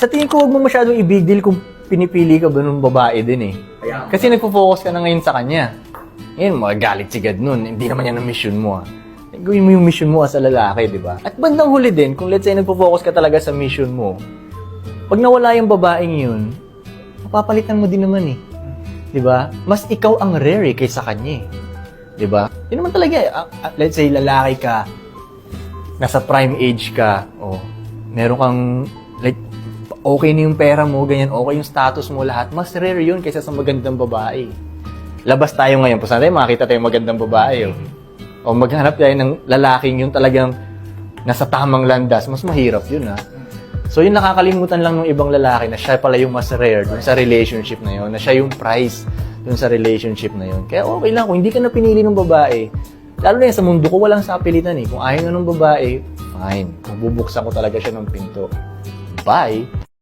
sa tingin ko, huwag mo masyadong i-big deal kung pinipili ka ba ng babae din eh. Kasi nagpo-focus ka na ngayon sa kanya. Ngayon, magagalit si God nun. Hindi naman yan ang mission mo ah. Gawin mo yung mission mo as a lalaki, di ba? At bandang huli din, kung let's say nagpo-focus ka talaga sa mission mo, pag nawala yung babaeng yun, mapapalitan mo din naman eh. Di ba? Mas ikaw ang rare kaysa kanya eh. Di ba? Yun naman talaga eh. Let's say lalaki ka, nasa prime age ka, meron kang, like, okay na yung pera mo, ganyan, okay yung status mo, lahat. Mas rare yun kaysa sa magandang babae. Labas tayo ngayon, pusan tayo, makita tayo magandang babae. O maghanap tayo ng lalaking yung talagang nasa tamang landas, mas mahirap yun ha. So yung nakakalimutan lang ng ibang lalaki na siya pala yung mas rare dun sa relationship na yun, na siya yung prize dun sa relationship na yun. Kaya okay lang, kung hindi ka na pinili ng babae, lalo na yan, sa mundo ko walang sapilitan eh. Kung ayaw na ng babae, fine. Bubuksan ko talaga siya ng pinto. Bye!